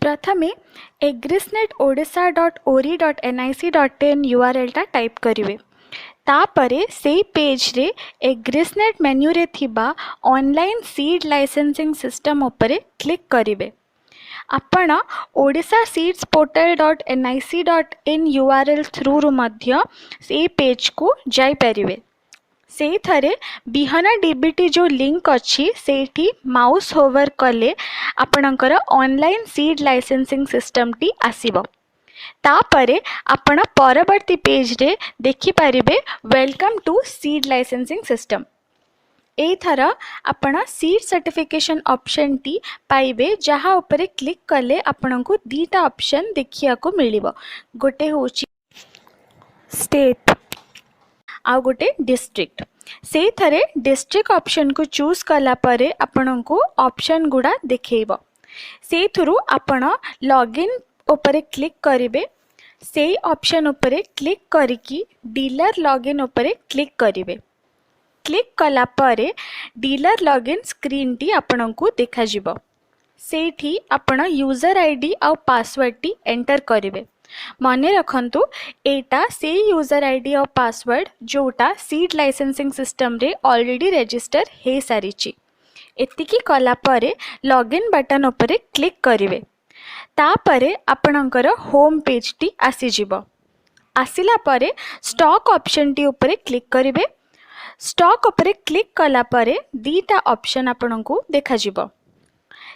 प्रथमे agrisnetodisha.ori.nic.in URL टा type करिवे। तापरे से पेज रे एग्रिसनेट मेन्यू रे थिबा ऑनलाइन सीड लाइसेंसिंग सिस्टम उपरे क्लिक करिवे। आपण Odisha seeds portal.nic.in URL through रु मध्य से पेज को जाई परिवे। से थरे बिहना डीबीटी जो लिंक अच्छी सेठी माउस होवर कले आपणकर ऑनलाइन सीड लाइसेंसिंग सिस्टम टी आसीबो। तापरे आपण परवर्ती पेज रे देखि परिबे welcome to seed licensing system. एथर आपण सीड सर्टिफिकेशन ऑप्शन टी पाइबे जहा उपरे क्लिक कले आपनकु दीटा ऑप्शन देखिया को मिलिबो। गोटे होची स्टेट आ गोटे डिस्ट्रिक्ट। से थरे डिस्ट्रिक्ट ऑप्शन को चूज कला परे आपनकु ऑप्शन गुडा देखेइबो। से थ्रू आपण लॉगिन उपरे क्लिक करिवे। से ऑप्शन उपरे क्लिक करिकी डीलर लॉगिन उपरे क्लिक करिवे। क्लिक कला परे डीलर लॉगिन स्क्रीन टी आपनकु देखा जिवो। सेठी आपण यूजर आईडी आ पासवर्ड टी एंटर करिवे। मने रखंतु एटा से यूजर आईडी और पासवर्ड जोटा सीड लाइसेंसिंग सिस्टम रे ऑलरेडी रजिस्टर हे सारिची। एतिकी कला परे लॉगिन बटन उपरे क्लिक करिवे। तापरे आपणकर होम पेज टी आसी जिवो। आसिला परे स्टॉक ऑप्शन टी उपरे क्लिक करिवे। स्टॉक उपरे क्लिक कला परे दीटा ऑप्शन आपणकु देखा जिवो।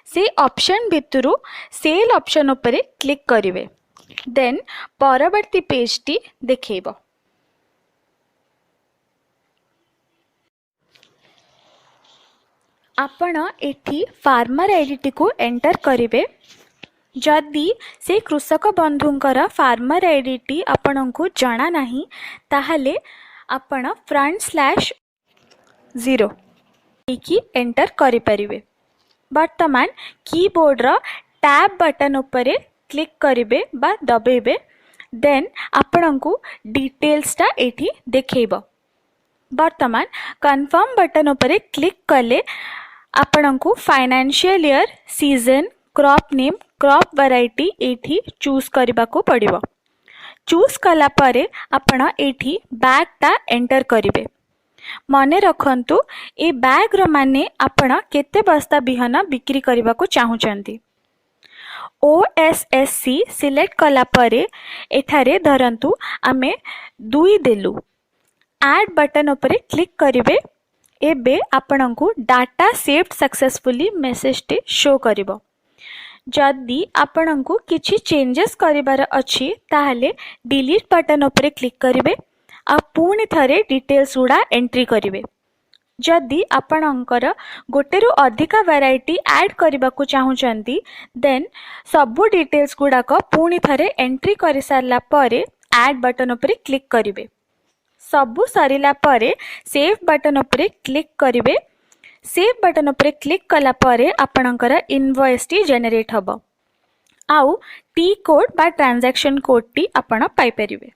से ऑप्शन भितरु सेल ऑप्शन उपरे क्लिक करिवे। देन परवर्ती पेज टी देखेइबो। आपण एठी फार्मर आईडी को एंटर करिवे। जदि से कृषक बंधुंकर फार्मर आईडी टी आपनकु जाना नहीं ताहले आपण /0 की एंटर करि परिवे। वर्तमान कीबोर्ड रो टैब बटन उपरे क्लिक करिवे बा दबेबे। देन आपनकु डिटेल्स टा एठी देखेइबो। वर्तमान कन्फर्म बटन उपरे क्लिक कले आपनकु financial year, season, crop name, crop variety एठी चूज करबा को पड़िबो। चूज कला परे आपण एठी बैग टा एंटर करिवे। मने रखंतु ए बैग रो माने आपण केते बस्ता बिहना बिक्री करबा को चाहुचंती। OSSC सिलेक्ट कला परे एठारे धरंतु आमे 2 देलु। ऐड बटन उपरे क्लिक करिवे। एबे आपणकु डाटा सेव्ड सक्सेसफुली मेसेज टे शो करिवो। जदि आपणकु किछि चेंजेस करिवार अछि ताहले डिलीट बटन उपरे क्लिक करिवे आ पुणी थरे डिटेल्स गुडा एंट्री करिवे। जदि आपणकर गोटेरु अधिका वैरायटी ऐड करबा को चाहुचंती देन सबु डिटेल्स गुडा को पुणी थरे एंट्री करि सारला परे ऐड बटन उपरे क्लिक करिवे। सबु सरिला परे सेव बटन उपरे क्लिक करिवे। सेव बटन उपरे क्लिक कला परे आपणकर इनवॉइस टी जनरेट हबो। आउ टी कोड बा ट्रांजैक्शन कोड टी आपण पाई परिवे।